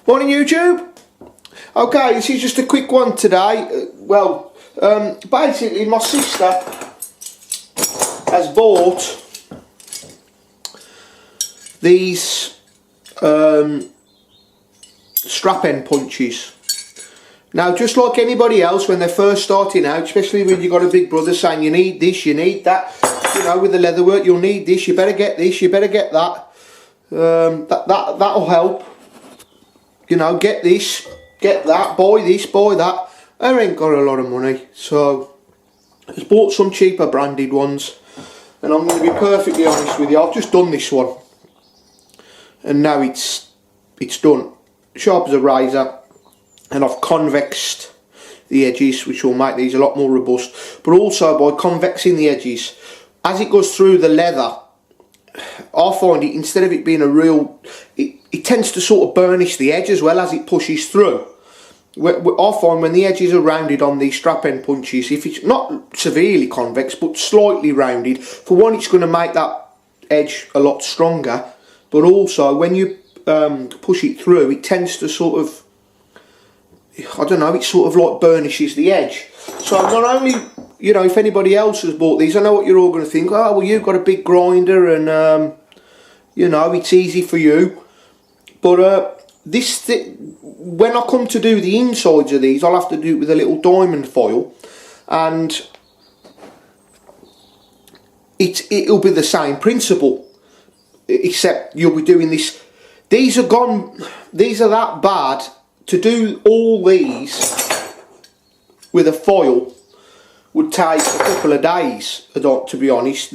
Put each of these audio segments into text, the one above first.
Morning YouTube. Okay, this is just a quick one today. Basically my sister has bought these strap end punches. Now, just like anybody else when they're first starting out, especially when you've got a big brother saying you need this, you need that, you know, with the leather work you'll need this, you better get this, you better get that, that'll help. You know, get this, get that, buy this, buy that. I ain't got a lot of money, so I've bought some cheaper branded ones, and I'm going to be perfectly honest with you, I've just done this one, and now it's done, sharp as a razor, and I've convexed the edges, which will make these a lot more robust, but also by convexing the edges, as it goes through the leather, I find it, instead of it being a real, it tends to sort of burnish the edge as well as it pushes through. I find when the edges are rounded on these strap end punches, if it's not severely convex but slightly rounded, for one it's going to make that edge a lot stronger, but also when you push it through, it tends to sort of, I don't know, it sort of like burnishes the edge. So not only, you know, if anybody else has bought these, I know what you're all going to think, oh well, you've got a big grinder and you know, it's easy for you, but when I come to do the insides of these, I'll have to do it with a little diamond foil, and it'll be the same principle, except you'll be doing this. These are that bad. To do all these with a foil would take a couple of days, to be honest.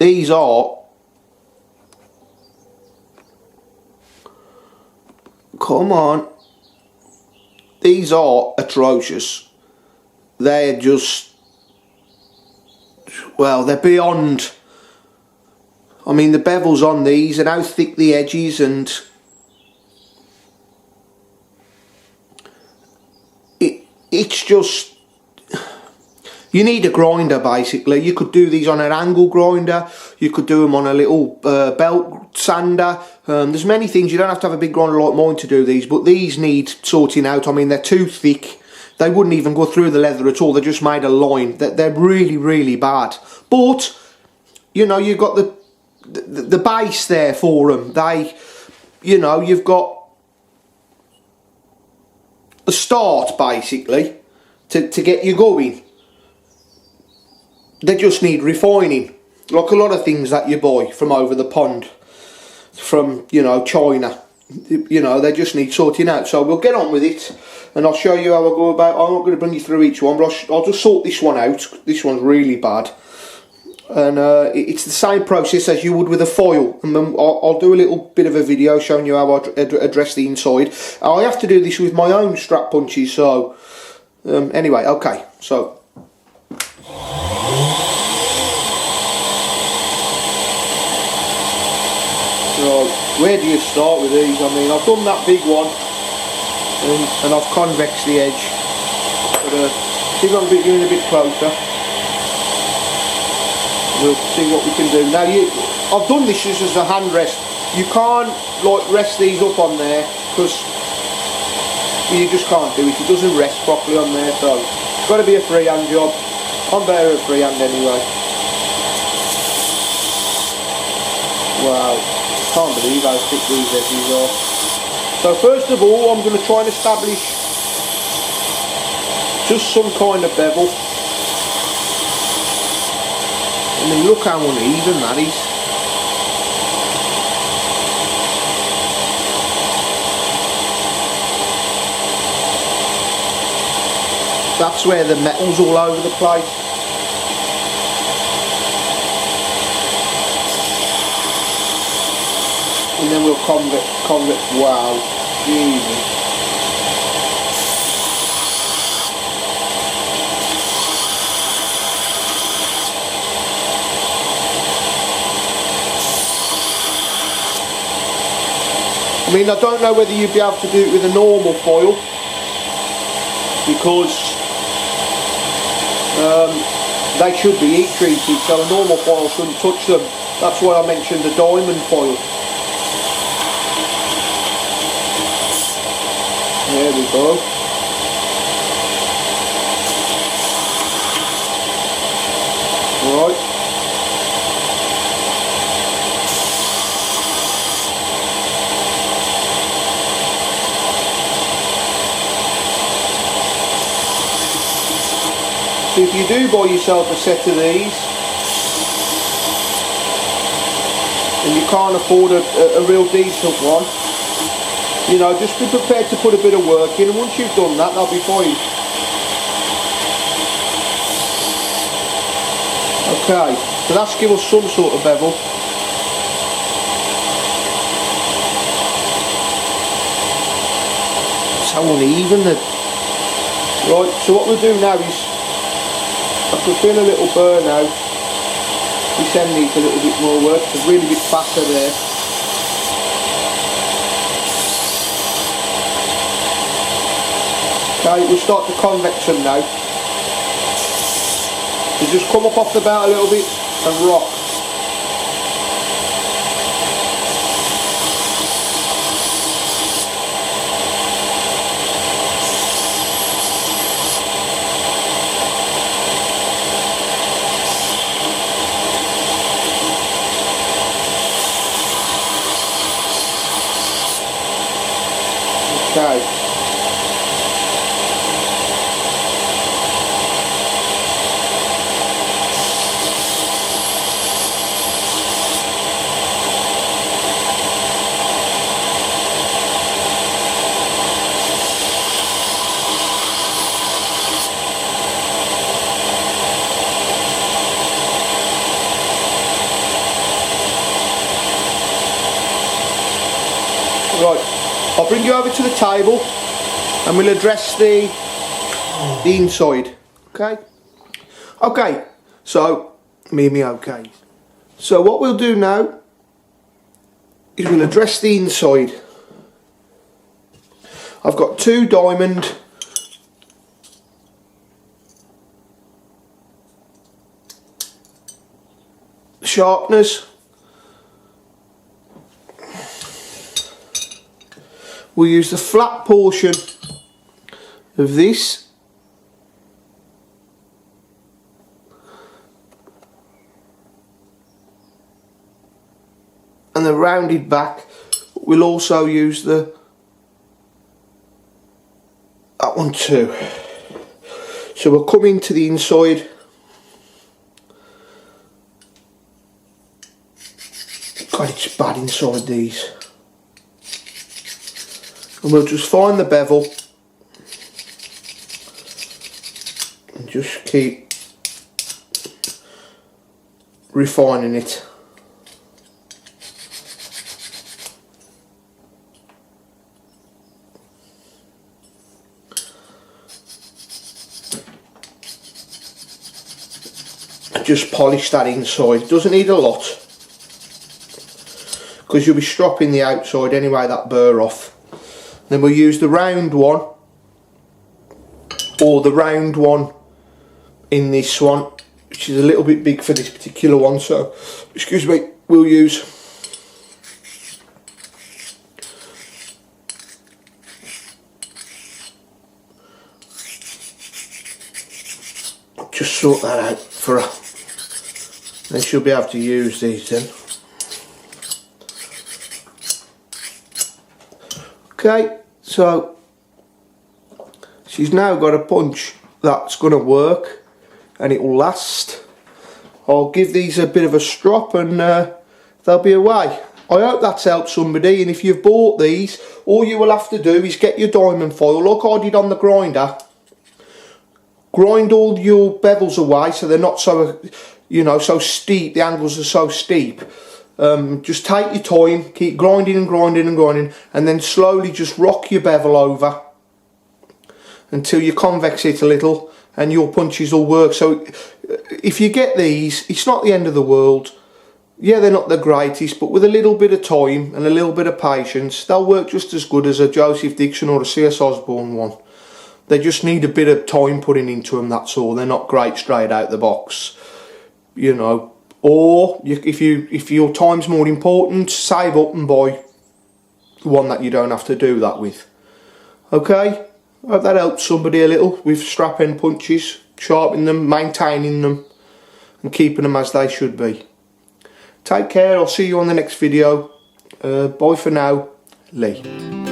These are, come on, these are atrocious. They're just, well, they're beyond. I mean, the bevels on these and how thick the edges, and it's just, you need a grinder basically. You could do these on an angle grinder, you could do them on a little belt sander. There's many things, you don't have to have a big grinder like mine to do these, but these need sorting out. I mean, they're too thick, they wouldn't even go through the leather at all, they just made a line. They're really, really bad. But, you know, you've got the base there for them. They, you know, you've got a start basically to get you going. They just need refining, like a lot of things that you buy from over the pond, from, you know, China. You know, they just need sorting out. So we'll get on with it, and I'll show you how I go about. I'm not going to bring you through each one, but I'll just sort this one out. This one's really bad. And it's the same process as you would with a foil, and then I'll do a little bit of a video showing you how I address the inside. I have to do this with my own strap punches, so anyway, okay, so where do you start with these? I mean, I've done that big one and I've convexed the edge, but see if I can get you in a bit closer. We'll see what we can do. Now, I've done this just as a hand rest. You can't like rest these up on there because you just can't do it. It doesn't rest properly on there, so it's got to be a freehand job. I'm better at freehand anyway. Wow, can't believe how thick these edges are. So first of all, I'm going to try and establish just some kind of bevel. I mean, look how uneven that is. That's where the metal's all over the place. And then we'll convex, wow, Jesus. I mean, I don't know whether you'd be able to do it with a normal foil, because They should be heat treated, so a normal foil shouldn't touch them. That's why I mentioned the diamond foil. There we go. Right. So if you do buy yourself a set of these and you can't afford a real decent one, you know, just be prepared to put a bit of work in, and once you've done that, they'll be fine. Okay, so that's give us some sort of bevel. It's so uneven. Right, so what we'll do now is, I could feel a little burn now. This end needs a little bit more work, it's a really bit fatter there. Okay, we'll start to convex them now. So just come up off the belt a little bit and rock. Okay. Right, I'll bring you over to the table and we'll address the inside. Okay? Okay, so, okay. So what we'll do now is we'll address the inside. I've got 2 diamond sharpeners. We'll use the flat portion of this and the rounded back. We'll also use that one too. So we'll come into the inside. God, it's bad inside these. And we'll just find the bevel and just keep refining it. Just polish that inside. It doesn't need a lot because you'll be stropping the outside anyway, that burr off. Then we'll use the round one or the round one in this one, which is a little bit big for this particular one, so excuse me, we'll use just sort that out for her, then she'll be able to use these then. Okay, so she's now got a punch that's going to work and it will last. I'll give these a bit of a strop and they'll be away. I hope that's helped somebody, and if you've bought these, all you will have to do is get your diamond foil, like I did on the grinder. Grind all your bevels away so they're not so, you know, so steep, the angles are so steep. Just take your time, keep grinding and grinding and grinding, and then slowly just rock your bevel over until you convex it a little and your punches will work. So if you get these, it's not the end of the world. Yeah, they're not the greatest, but with a little bit of time and a little bit of patience, they'll work just as good as a Joseph Dixon or a C.S. Osborne one. They just need a bit of time putting into them, that's all. They're not great straight out the box, you know. Or if your time's more important, save up and buy one that you don't have to do that with. Okay, I hope that helps somebody a little with strap end punches, sharpening them, maintaining them and keeping them as they should be. Take care, I'll see you on the next video. Bye for now, Lee.